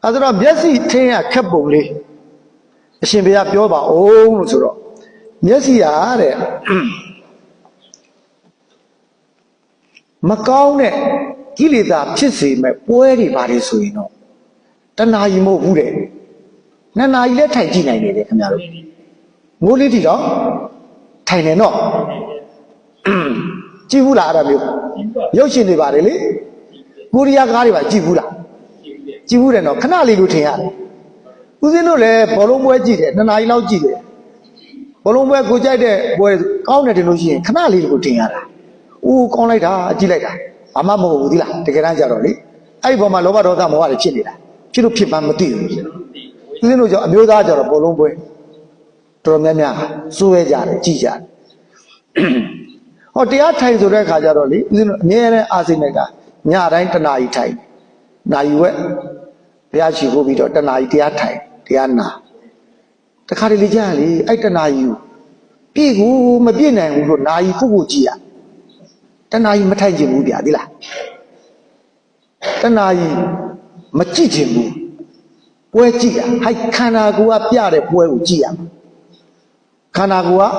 အဲ့တော့မျက်စိထင်းရခက်ပုံလေးအရှင်ဘုရားပြောပါအောင်လို့ဆိုတော့မျက်စိရတဲ့မကောင်းတဲ့ကိလေသာဖြစ်စေမဲ့ပွဲတွေပါတယ်ဆိုရင်တော့တဏှာကြီးမဟုတ်ဘူးတဲ့နှစ်နာရီလည်းထိုင်ကြည့်နိုင်တယ်ခင်ဗျားတို့မိုးလေးတီတော့ထိုင်နေတော့ကြည့်ဘူးလားအဲ့ဒါမျိုးရုပ်ရှင်တွေပါတယ်လေကိုရီးယားကားတွေပါကြည့်ဘူးလားကြည့်ဘူးတယ်နော်ခဏလေးလို့ထင်ရတယ်ဦးဇင်းတို့လည်းဘောလုံးပွဲကြည့်တယ်နှစ်နာရီလောက်ကြည့်တယ်ဘောလုံးပွဲကိုကြိုက်တဲ့ပွဲကောင်းတယ်တင်လို့ရှိရင်ခဏလေးကိုထင်ရတာဦးကောင်းလိုက်တာကြည့်လိုက်တာဘာမှမဟုတ်ဘူးသီလားတကယ်တမ်းကျတော့လေအဲ့ဒီပေါ်မှာလောဘဒေါသမောဟတွေဖြစ်နေတာဖြစ်လို့ဖြစ်မှမသိဘူးဦးဇင်းတို့ကြောင့်အမျိုးသားကြတော့ဘောလုံးပွဲတော်တော်များများစိုးရဲကြတယ်ကြည့်ကြတယ်ဟောတရားထိုင်ဆိုတဲ့အခါကျတော့လေဦးဇင်းတို့အမြဲတမ်းအာစိတ်နဲ့ကညတိုင်းတနာရီထိုင်နာရီဝက်ဘုရားရှိခိုးပြီးတော့တနာရီတရားထိုင်တရားနာတခါတလေကြာလေအဲ့တနာရီပြည့်ကိုမပြည့်နိုင်ဘူးလို့နာရီခုခုကြည့်ရတနာရီမထိုင်ခြင်းဘူးဗျာဒီလားတနာရီမကြည့်ခြင်းဘူးပွဲကြည့်ရဟိုက်ခန္ဓာကိုယ်ကပြတဲ့ပွဲကိုကြည့်ရမှာခန္ဓာကိုယ်က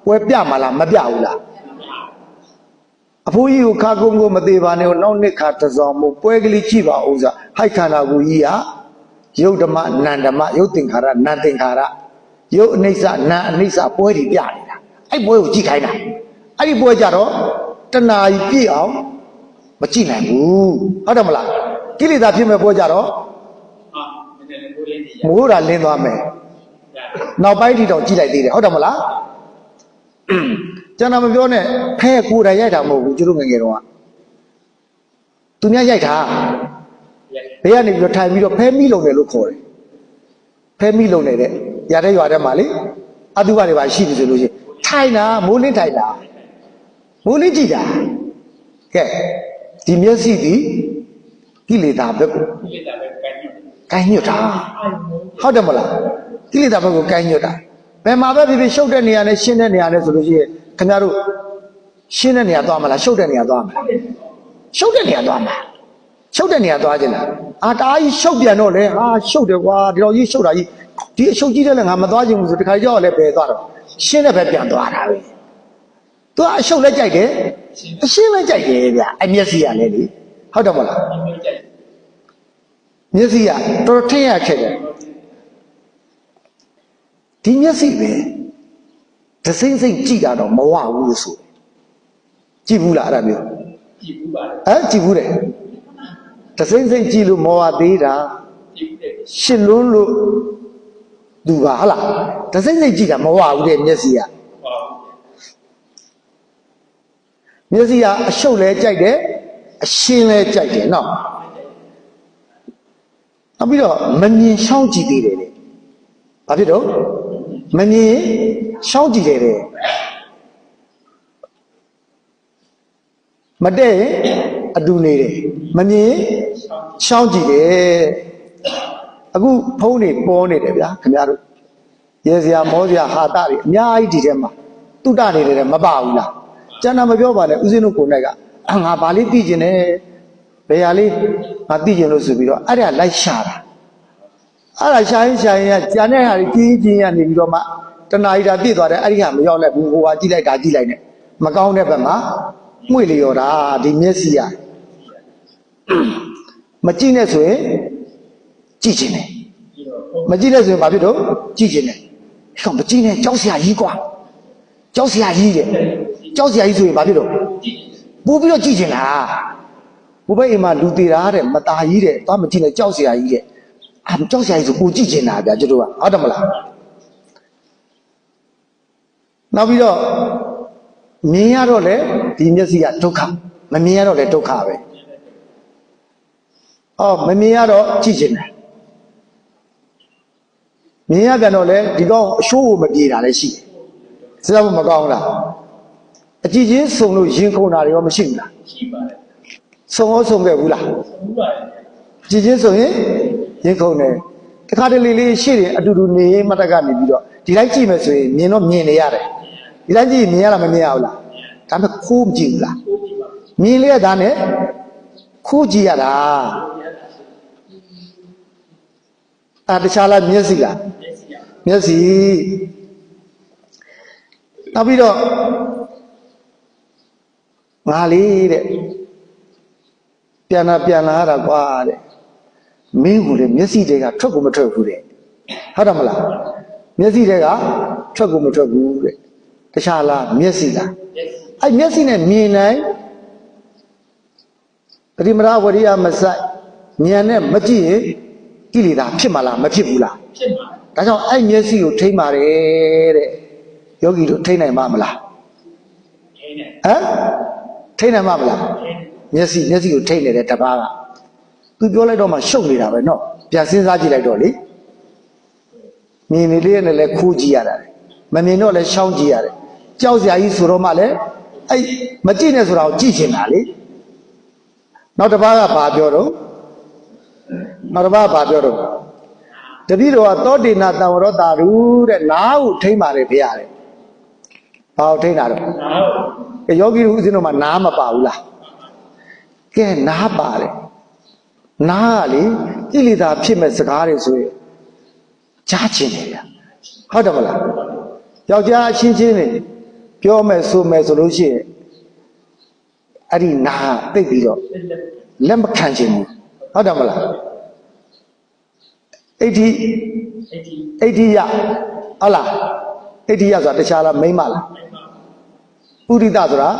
ပွဲပြမှာလားမပြဘူးလားအဖိုးကြီးကိုခါကုန်းကိုမသေးပါနဲ့နောက်နှစ်ခါတစောင်းမို့ပွဲကလေးကြည့်ပါဦးစားဟိုက်ခန္ဓာကိုယ်ကြီးကယုတ်ဓမ္မနန္ဓမ္မယုတ်သင်္ခါရနန္သင်္ခါရယုတ်အနိစ္စနံအနိစ္စပွဲတွေပြနေတာအဲ့ပွဲကိုကြည့်ခိုင်းတာအဲ့ဒီပွဲကြတော့တဏှာကြီးပြည့်အောင်မကြည့်နိုင်ဘူးဟုတ်တယ်မလားကိလေသာဖြစ်မဲ့ပွဲကြတော့မိုးတာလင်းသွားမယ်နောက်ပိုင်းထိတော့ကြည့်လိုက်သေးတယ်ဟုတ်တယ်မလားကျွန်တော်မပြောနဲ့ဖဲကိုယ်တိုင်ရိုက်တာမဟုတ်ဘူးကျတို့ငယ်ငယ်တော့သူများရိုက်တာဘေးကနေပြီးတော့ထိုင်ပြီးတော့ဖဲမိလုံတယ်လို့ခေါ်တယ်ဖဲမိလုံနေတဲ့ရတဲ့ရွာထဲမှာလေအတုပတွေပါရှိပြီဆိုလို့ရှိရင်ထိုင်တာမိုးလင်းထိုင်တာမိုးလင်းကြည့်တာကဲဒီမျက်စိဒီကိလေသာဘက်ကိုကိုင်းညွတ်တာဟုတ်တယ်မလားကိလေသာဘက်ကိုကိုင်းညွတ်တာဘယ်မှာပဲဖြစ်ဖြစ်ရှုပ်တဲ့နေရာနဲ့ရှင်းတဲ့နေရာနဲ့ဆိုလို့ရှိရင်ခင်ဗျားတို့ရှင်းတဲ့နေရာသွားမလားရှုပ်တဲ့နေရာသွားမလားရှုပ်တဲ့နေရာသွားမှာရှုပ်တဲ့နေရာသွားခြင်းလားအာတားကြီးရှုပ်ပြန်တော့လေဟာရှုပ်တယ်ကွာဒီတော့ကြီးရှုပ်တာကြီးဒီအရှုပ်ကြီးတဲ့လည်းငါမသွားခြင်းဘူးဆိုတခါကြောက်လည်းပဲသွားတော့ရှင်းတဲ့ပဲပြန်သွားတာပဲသူကအရှုပ်လည်းကြိုက်တယ်အရှင်းလည်းကြိုက်တယ်ဗျအမျက်စိရလည်းလေဟုတ်တယ်မလားမျက်စိကတော်ထင်ရခဲ့တယ်ဒီမျက်စိပဲတစိမ့်စိမ့်ကြည့်တာတော့မဝဘူးလို့ဆိုကြည့်ဘူးလားအဲ့ဒါမျိုးကြည့်ဘူးပါကြည့်ဘူးတယ်တစိမ့်စိမ့်ကြည့်လို့မဝသေးတာရှစ်လွန်းလို့သူပါဟလားတစိမ့်စိမ့်ကြည့်တာမဝဘူးတဲ့မျက်စိကမျက်စိကအရှုပ်လဲကြိုက်တယ်အရှင်းလဲကြိုက်တယ်နော်နောက်ပြီးတော့မမြင်ရှောင်းကြည့်သေးတယ်ဘာဖြစ်တော့မမြင်ရှောင်းကြည့်တယ်မတဲ့အတူနေတယ်မမြင်ရှောင်းကြည့်တယ်အခုဖုန်းတွေပေါ်နေတယ်ဗျာခင်ဗျားတို့ရေစရာမောစရာဟာတာတွေအများကြီးဒီထဲမှာတုတနေတယ်မပဘူးလားကျန်တာမပြောပါနဲ့ဦးဇင်းတို့ကိုယ်၌ကငါဘာလေးသိကျင်တယ်ဘယ်ဟာလေးငါသိကျင်လို့ဆိုပြီးတော့အဲ့ဒါလိုက်ရှာတာအဲ့ဒါရှာရင်ကျန်တဲ့ဟာတွေကြီးရနေပြီးတော့မှတဏှာကြီးတာပြည့်သွားတယ်အဲ့ဒီဟာမရောက်လိုက်ဘူးဟိုဟာကြည့်လိုက်တာကြည့်လိုက်နဲ့မကောင်းတဲ့ဘက်မှာမှွေလျော်တာဒီမျက်စိရမကြည့်နဲ့ဆိုရင်ကြည့်ခြင်းနဲ့မကြည့်နဲ့ဆိုရင်ဘာဖြစ်တော့ကြည့်ခြင်းနဲ့ဟောမကြည့်နဲ့ကြောက်စရာကြီးကွာကြောက်စရာကြီးတဲ့ကြောက်စရာကြီးဆိုရင်ဘာဖြစ်တော့ပို့ပြီးတော့ကြည့်ခြင်းလားဘုဘဲအိမ်မှာလူသေးတာတဲ့မตาကြီးတဲ့သွားမကြည့်နဲ့ကြောက်စရာကြီးတဲ့ကြောက်စရာကြီးဆိုပို့ကြည့်ခြင်းလားဗျာကျတို့ကဟုတ်တယ်မလားနောက်ပြီးတော့မြင်ရတော့လေဒီမျက်စိကဒုက္ခမမြင်ရတော့လေဒုက္ခပဲမမြင်ရတော့ကြည့်ခြင်းတယ်မြင်ရပြန်တော့လေဒီကောင်အရှိုးကိုမပြေတာလည်းရှိတယ်စကားမကောင်းလားအကြည့်ချင်းစုံလို့ရင်ခုန်တာတွေရောမရှိဘူးလားရှိပါတယ်စုံရောစုံခဲ့ဘူးလားစုံပါတယ်ကြည့်ချင်းစုံရင်ရင်ခုန်တယ်တခါတလေလေးရှေ့တယ်အတူတူနေမတ်တကနေပြီးတော့ဒီတိုင်းကြည့်မယ်ဆိုရင်မြင်တော့မြင်နေရတယ်ဒီတိုင်းကြည့်မြင်ရလားမမြင်ရဘူးလားဒါပေမဲ့ခိုးမကြည့်ဘူးလားမြင်လေရတာနဲ့ခိုးကြည့်ရတာ တခြားလားမျက်စိလားမျက်စိနောက်ပြီးတော့ငါလေးတဲ့ပြန်လာရတာကွာတဲ့မင်းကလေမျက်စိတွေကထွက်ကိုမထွက်ဘူးတဲ့ဟုတ်တယ်မလားမျက်စိတွေကထွက်ကိုမထွက်ဘူးတဲ့တခြားလားမျက်စိလားအဲ့မျက်စိနဲ့မြင်နိုင်ပရိမရဝရိယမဆိုင်ဉာဏ်နဲ့မကြည့်ရင်ကိလေသာဖြစ်မှာလားမဖြစ်ဘူးလားဖြစ်ပါဒါကြောင့်အဲ့မျက်စိကိုထိမ့်ပါတယ်တဲ့ယောဂီတို့ထိမ့်နိုင်မှာမလားထိမ့်နိုင်ထိမ့်နိုင်မှာမလားမျက်စိကိုထိမ့်နေတဲ့တပားကသူပြောလိုက်တော့မှရှုပ်နေတာပဲเนาะပြန်စဉ်းစားကြည့်လိုက်တော့လေမြင်နေလေးနဲ့လည်းခိုးကြည့်ရတာမမြင်တော့လည်းရှောင်းကြည့်ရတယ်ကြောက်စရာကြီးဆိုတော့မှလည်းအဲ့မကြည့်နဲ့ဆိုတာကိုကြည့်ချင်တာလေနောက်တစ်ပါးကဘာပြောတော့နောက်တစ်ပါးဘာပြောတော့တတိတော်ကသောတိနာတံဝရောတာရုတဲ့နားကိုထိမ့်ပါတယ်ဖေရတယ်ဘာကိုထိမ့်တာတော့ယောဂီတို့ဦးဇင်းတို့မှာနားမပါဘူးလားကဲနားပါတယ်နားကလေကိလေသာဖြစ်မဲ့စကားတွေဆိုရင်ကြားချင်တယ်ဗျဟုတ်တယ်မလားယောက်ျားအချင်းချင်းနေပြောမယ်ဆိုမယ်ဆိုလို့ရှိရင်အဲ့ဒီနားသိပ်ပြီးတော့လက်မခံချင်ဘူးဟုတ်တယ်မလားအိဋ္ဌိယဟုတ်လားအိဋ္ဌိယဆိုတာတခြားလားမိန်းမလားပုရိသဆိုတာ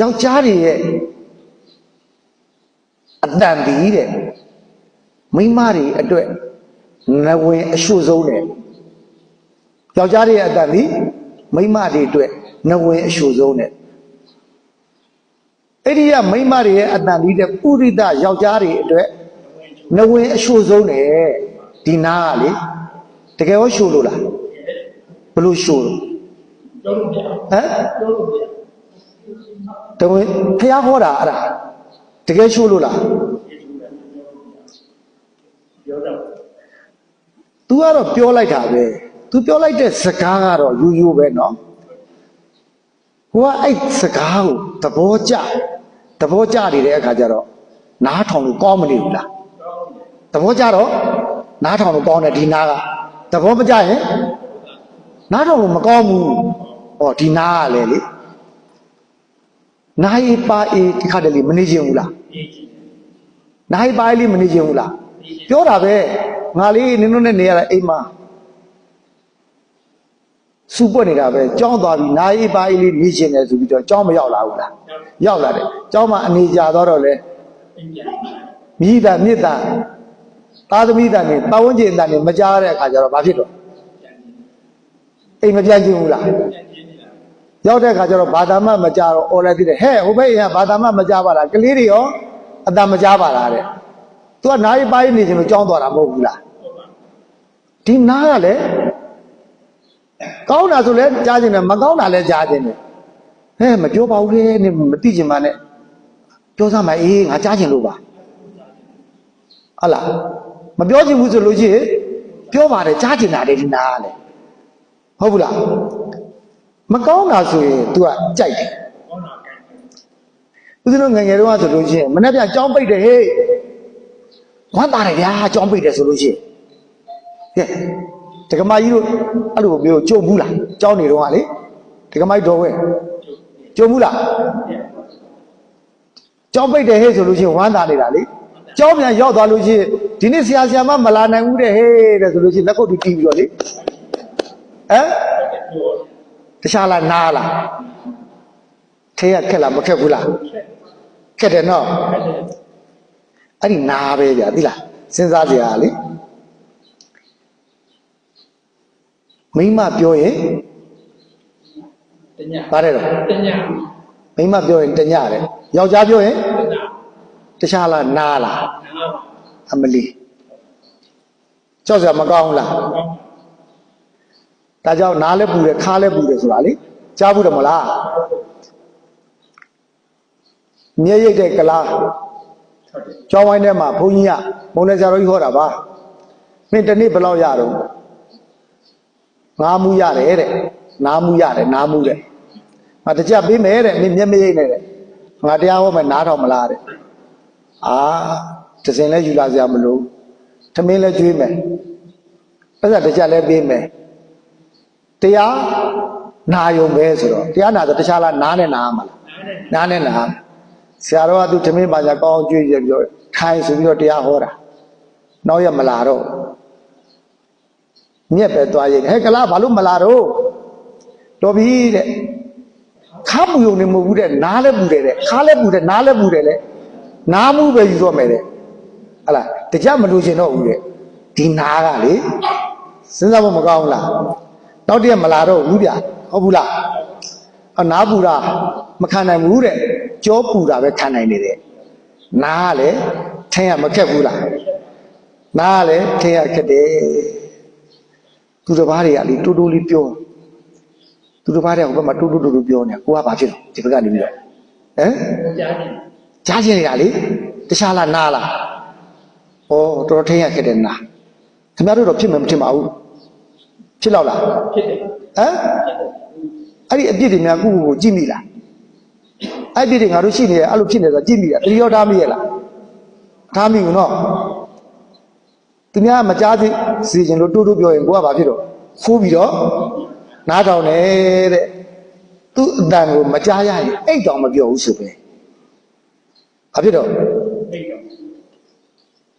ယောက်ျားတွေရဲ့အတန်ဒီတဲ့မိန်းမတွေအတွက်နဝင်အရှုဆုံးတဲ့ယောက်ျားတွေရဲ့အတန်ဒီမိန်းမတွေအတွက်နဝင်အရှုဆုံးတဲ့အဲ့ဒီကမိန်းမတွေရဲ့အတန်ဒီတဲ့ပုရိသယောက်ျားတွေအတွက်နဝင်အရှုဆုံးတဲ့ဒီနာကလေတကယ်ရောရှုလို့လားဘလို့ရှုလို့ပြောလို့ပြပြောလို့ပြတကယ်ဖျားဟောတာအဲ့ဒါတကယ်ရှုလို့လားပြောတော့ तू ကတော့ပြောလိုက်တာပဲ तू ပြောလိုက်တဲ့စကားကတော့ယူယူပဲเนาะဟိုကအဲ့စကားကိုသဘောကျနေတဲ့အခါကျတော့နားထောင်လို့ကောင်းမနေဘူးလားသဘောကျတော့နားထောင်လို့ကောင်းတယ်ဒီနားကသဘောမကျရင်နားထောင်လို့မကောင်းဘူးဟောဒီနားကလည်းလေနားအေးပါအေးဒီခါတည်းလေးမနေချင်ဘူးလားနားအေးပါအေးလေးမနေချင်ဘူးလားပြောတာပဲငါလေးနင်တို့နဲ့နေရတာအိမ်မှာစူပွက်နေတာပဲကြောင်းသွားပြီးနားအေးပါအေးလေးနေချင်တယ်ဆိုပြီးတော့ကြောင်းမရောက်လာဘူးလားရောက်လာတယ်ကြောင်းမှာအနေကြတော့လေမိသားမြစ်သားသားသမီးသားနေပတ်ဝန်းကျင်သားနေမကြားတဲ့အခါကျတော့ဘာဖြစ်တော့အိမ်မပြန်ချင်ဘူးလားရောက်တဲ့အခါကျတော့ဘာသာမှမကြားတော့အော်လိုက်သေးတယ်ဟဲ့ဟိုဘက်အိမ်ကဘာသာမှမကြားပါလားကလေးတွေရောအတန်မကြားပါလားတဲ့သူကနားရီပါးနေချင်လို့ကြောင်းသွားတာမဟုတ်ဘူးလားဒီနားကလည်းကောင်းတာဆိုလည်းကြားချင်တယ်မကောင်းတာလည်းကြားချင်တယ်ဟဲ့မပြောပါဘူးလေနင်မသိချင်ပါနဲ့ပြောစမ်းပါအေးငါကြားချင်လို့ပါဟုတ်လားမပြောချင်ဘူးဆိုလို့ရှိရင်ပြောပါတယ်ကြားချင်တာလေဒီနားကလည်းဟုတ်ဘူးလားမကောင်းတာဆိုရင် तू ကကြိုက်တယ်ဦးဇင်းတို့ငယ်ငယ်တုန်းကဆိုလို့ရှိရင်မနေ့ပြန်ကြောင်းပိတ်တယ်ဟေးဝမ်းသာတယ်ဗျာကြောင်းပိတ်တယ်ဆိုလို့ရှိရင်ကဲဒကမကြီးတို့အဲ့လိုမျိုးကြုံဘူးလားကြောင်းနေတော့ကလေဒကမကြီးတော်ဝဲကြုံဘူးလားကြောင်းပိတ်တယ်ဟေးဆိုလို့ရှိရင်ဝမ်းသာနေတာလေကြောင်းပြန်ရောက်သွားလို့ရှိရင်ဒီနေ့ဆရာမမလာနိုင်ဘူးတဲ့ဟေးတဲ့ဆိုလို့ရှိရင်လက်ကုပ်တီးပြီးတော့လေဟမ်တခြားလားနားလားထဲရခက်လားမခက်ဘူးလားခက်တယ်နော်အဲ့ဒီနားပဲဗျာသိလားစဉ်းစားကြရလေမိမပြောရင်တညပါတယ်တော့တညမိမပြောရင်တညတယ်ယောက်ျားပြောရင်တခြားလားနားလားအမလီကြောက်စရာမကောင်းဘူးလားဒါကြောင့်နားလည်းပူတယ်ခါလည်းပူတယ်ဆိုတာလေကြားဘူးတယ်မလားမြေရိတ်တဲ့ကလားကျောင်းဝိုင်းထဲမှာဘုန်းကြီးကမုံနဲ့ဆရာတော်ကြီးဟောတာပါမင်းတနေ့ဘယ်လောက်ရတော့ငါးမှုရတယ်တဲ့နားမှုရတယ်နားမှုတဲ့ငါတကြပေးမယ်တဲ့မင်းမျက်မရိတ်နဲ့တဲ့ငါတရားဟောမယ်နားထောင်မလားတဲ့အာတစင်လဲယူလာစရာမလို သမင်းလည်းကျွေးမယ်ပတ်သက်တကြလည်းပေးမယ်တရားနာယုံပဲဆိုတော့တရားနာဆိုတခြားလားနားနဲ့နားမှာလားနားနဲ့နားဆရာတော်ကသူသမင်းပါကြကောင်းကျွေးရပြောထိုင်ဆိုပြီးတော့တရားဟောတာနောက်ရမလာတော့မြက်ပဲသွားရင်ဟဲ့ကလားဘာလို့မလာတော့တော်ပြီတဲ့ခါပူယုံနေမဟုတ်ဘူးတဲ့နားလည်းပူတယ်တဲ့ခါလည်းပူတယ်နားလည်းပူတယ်လေနားမှုပဲယူတော့မယ်တဲ့ဟလားတကြမလို့ရှင်တော့ဘူးတဲ့ဒီနားကလေစဉ်းစားဖို့မကောင်းဘူးလားနောက်တည့်မလာတော့ဘူးဗျဟုတ်ဘူးလားအနားပူတာမခံနိုင်ဘူးတဲ့ကြောပူတာပဲခံနိုင်နေတယ်နားကလည်းထင်းရမခက်ဘူးလားနားကလည်းထင်းရခက်တယ်သူတစ်ပါးတွေကလေတူတူလေးပြောသူတစ်ပါးတွေကဟိုဘက်မှာတူတူတူပြောနေကိုကဘာဖြစ်တော့ဒီဘက်ကနေပြီးတော့ဟမ်ကြားချင်းနေတာလေတခြားလားနားလားဩတော်တော်ထင်းရခက်တယ်နားခင်ဗျားတို့တော့ဖြစ်မှမထင်ပါဘူးဖြစ်တော့လားဖြစ်တယ်ဟမ်အဲ့ဒီအပြစ်တွေများကိုကိုကြည့်မိလားအဲ့ဒီတွေငါတို့ရှိနေတယ်အဲ့လိုဖြစ်နေဆိုကြည့်မိတာတတိယထားမိရဲ့လားထားမိဘူးနော်သူများမကြားသိစီခြင်းလို့တိုးတိုးပြောရင်ကိုကဘာဖြစ်တော့ခိုးပြီးတော့နားထောင်နေတဲ့သူ့အတန်ကိုမကြားရရင်အိတ်တောင်မပြောဘူးဆိုပဲဘာဖြစ်တော့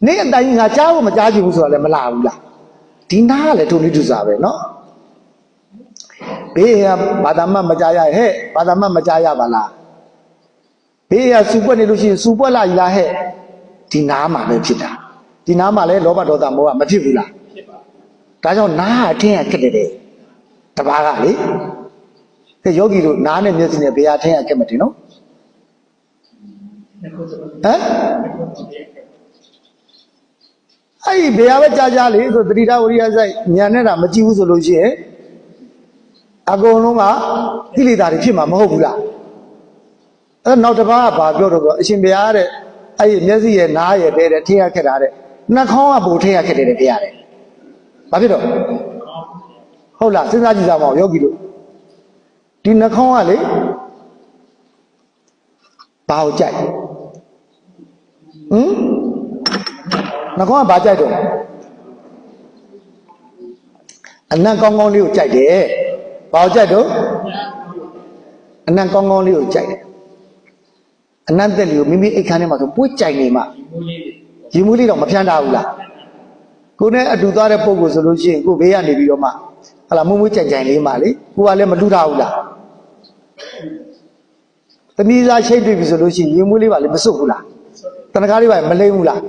နေအတိုင်းငါကြားဖို့မကြားချင်ဘူးဆိုတာလည်းမလာဘူးလားဒီနားကလည်းထုံလေးတူစားပဲနော်ဘေးကဘာသာမှမကြားရဟဲ့ဘာသာမှမကြားရပါလားဘေးကစူပွက်နေလို့ရှိရင်စူပွက်လာကြီးလားဟဲ့ဒီနားမှာပဲဖြစ်တာဒီနားမှာလည်းလောဘဒေါသမောဟမဖြစ်ဘူးလားဖြစ်ပါဒါကြောင့်နားအထင်းရခက်တယ်တပါးကလေကဲယောဂီတို့နားနဲ့မျက်စိနဲ့ဘယ်အထင်းရခက်မတင်နော်ဟမ်အဲ့ဒီဘယ်ပဲကြားကြားလေဆိုတတိထဝရိယဆိုင်ညာနဲ့တာမကြည့်ဘူးဆိုလို့ရှိရင်အကုန်လုံးကကိလေသာတွေဖြစ်မှာမဟုတ်ဘူးလားအဲ့နောက်တစ်ပါးကဘာပြောတော့ဆိုအရှင်ဘုရားတဲ့အဲ့ဒီမျက်စိရဲ့နားရဲ့တဲ့ထင်းရခက်တာတဲ့နှာခေါင်းကပိုထင်းရခက်တယ်တဲ့ဘုရားတဲ့ဘာဖြစ်တော့ဟုတ်လားစဉ်းစားကြည့်ကြပါဦးယောဂီတို့ဒီနှာခေါင်းကလေဘာကိုကြိုက်နှာခေါင်းကဘာကြိုက်တော့အနံ့ကောင်းကောင်းလေးကိုကြိုက်တယ်ဘာကိုကြိုက်တော့အနံ့ကောင်းကောင်းလေးကိုကြိုက်တယ်အနံ့သက်လေးကိုမိမိအိတ်ခမ်းထဲမှာဆိုပွေးကြိုက်နေမှရေမွေးလေးတော့မဖြန်းတာဘူးလားကိုနဲ့အတူသွားတဲ့ပုံကိုဆိုလို့ရှိရင်ကိုဘေးကနေပြီးတော့မှဟလာမွေးမွေးကြိုင်ကြိုင်လေးမှလေကိုကလည်းမလူထားဘူးလားသမီးသားရှိတ်တွေ့ပြီဆိုလို့ရှိရင်ရေမွေးလေးပါလေမစွတ်ဘူးလားတနကားလေးပါမလိမ့်ဘူးလား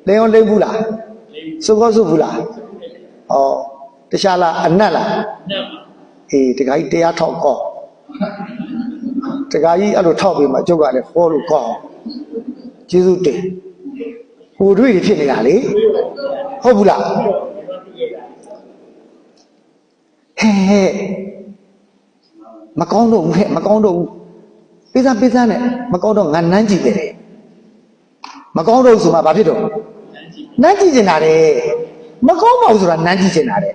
လိမ့်အောင်လိမ့်ဘူးလားစွတ်ကောစွတ်ဘူးလားဩတခြားလားအနတ်လားအေးတခါကြီးတရားထောက်ကောတခါကြီးအဲ့လိုထောက်ပြီးမှကျုပ်ကလည်းဟောလို့ကောကျေးဇူးတင်ဟိုတွေ့ဖြစ်နေတာလေဟုတ်ဘူးလားဟဲ့မကောင်းတော့ဘူးဟဲ့မကောင်းတော့ဘူးပေးစားနဲ့မကောင်းတော့ငါနမ်းကြည့်တယ်မကောင်းတော့ဆိုမှဘာဖြစ်တော့နမ်းကြည့်နေတာလေမကောင်းပါဘူးဆိုတာနမ်းကြည့်နေတာလေ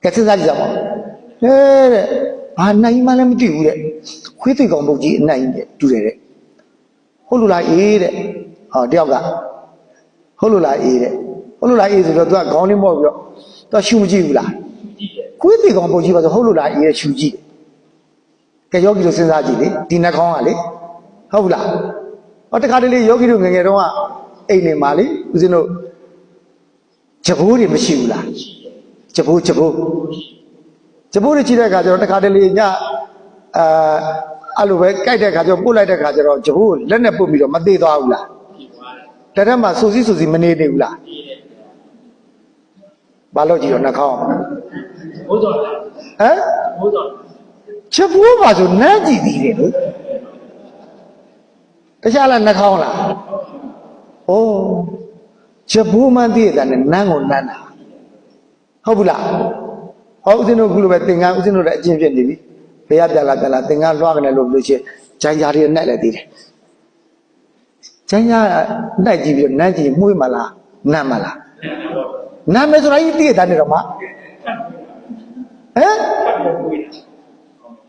ကဲစဉ်းစားကြည့်ကြပါဦးတဲ့ဘာနိုင်မှလည်းမသိဘူးတဲ့ခွေးသိကောင်ပုတ်ကြီးအနိုင်တဲ့တူတယ်တဲ့ဟုတ်လို့လားအေးတဲ့ဟောတယောက်ကဟုတ်လို့လားအေးတဲ့ဟုတ်လို့လားအေးဆိုတော့သူကခေါင်းလေးမော့ပြီးတော့သူကရှူမကြည့်ဘူးလားခွေးသိကောင်ပုတ်ကြီးပါဆိုဟုတ်လို့လားအေးတဲ့ရှူကြည့်တယ်ကဲယောဂီတို့စဉ်းစားကြည့်လေဒီနှာခေါင်းကလေဟုတ်ဘူးလားဟောတခါတလေယောဂီတို့ငယ်ငယ်တုန်းကအိမ်နေမှာလေဦးဇင်းတို့ဂျဘိုးတွေမရှိဘူးလားဂျဘိုးတွေကြည့်တဲ့အခါကျတော့တခါတလေညအဲ့လိုပဲကြိုက်တဲ့အခါကျတော့ပို့လိုက်တဲ့အခါကျတော့ဂျဘိုးလက်နဲ့ပုတ်ပြီးတော့မသေးသွားဘူးလားတရက်မှစူစီမနေဘူးလားဘာလို့ကြည့်တော့နှာခေါင်းဘိုးစောဟမ်ဘိုးစောဂျဘိုးပါဆိုနန်းကြည့်သေးတယ်လို့တခြားလားနှာခေါင်းလားဩဂျဘိုးမှန်းသိရတဲ့နန်းကိုနန်းတာဟုတ်ဘူးလားဟောဦးဇင်းတို့ခုလိုပဲသင်္ကန်းဦးဇင်းတို့လည်းအကျင့်ဖြစ်နေပြီဘယ်ရပြလာသင်္ကန်းလွှားကနေလို့ချင်းဂျိုင်းကြားတွေနဲ့လည်းသေးတယ်ဂျိုင်းကြားနဲ့ကြည့်ပြီးတော့နန်းကြည့်မှုေးမလားနန်းမလားနန်းမယ်ဆိုတာကြီးသိရတဲ့နေတော့မှဟမ်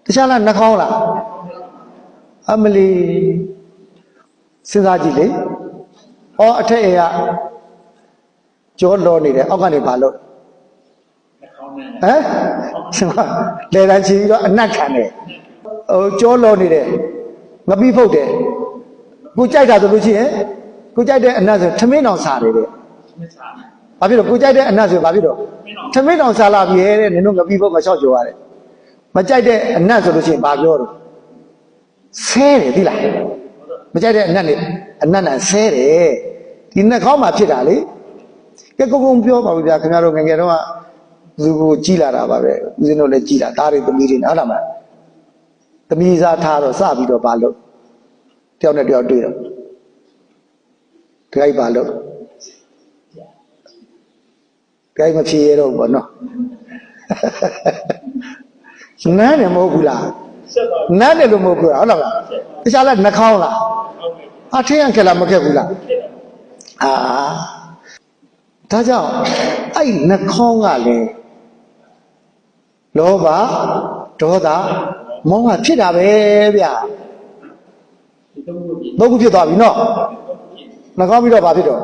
တခြားလားနှာခေါင်းလားအမလီစဉ်းစားကြည့်လေဟောအထက်အိမ်က ကြောလောနေတယ်အောက်ကနေဘာလို့ဟမ်လေတန်းချီပြီးတော့အနတ်ခံတယ်ဟိုကြောလောနေတယ်ငပိဖုတ်တယ်ကိုကြိုက်တာဆိုလို့ရှိရင်ကိုကြိုက်တဲ့အနတ်ဆိုထမင်းတောင်စားတယ်တဲ့ဘာဖြစ်လို့ကိုကြိုက်တဲ့အနတ်ဆိုဘာဖြစ်တော့ထမင်းတောင်စားလာပြီတဲ့နင်တို့ငပိဖုတ်မလျှောက်ကြော်ရတယ်မကြိုက်တဲ့အနတ်ဆိုလို့ရှိရင်ဘာပြောတော့ဆဲတယ်သိလားမကြိုက်တဲ့အနတ်နဲ့အနတ်နဲ့ဆဲတယ်ဒီနှာခေါင်းမှာဖြစ်တာလေကဲကုန်းပြောပါဦးဗျာခင်ဗျားတို့ငယ်ငယ်တော့သူကိုကြည်လာတာပါပဲဦးဇင်းတို့လည်းကြည်လာသားတွေသမီးတွေဟုတ်လားမသမီးစားထားတော့စပြီးတော့ဘာလို့တယောက်နဲ့တယောက်တွေ့တော့ကြိုက်ပါလို့ကြိုက်မဖြေရတော့ဘောနော်နန်းတယ်မဟုတ်ဘူးလားနန်းတယ်လို့မဟုတ်ဘူးလားဟုတ်လားတခြားလဲနှာခေါင်းလားအထင်းရခက်လားမခက်ဘူးလားဒါကြောင့်အဲ့နှာခေါင်းကလည်းလောဘဒေါသမောဟဖြစ်တာပဲဗျာသုံးခုဖြစ်သွားပြီနော်နှာခေါင်းပြီးတော့ဘာဖြစ်တော့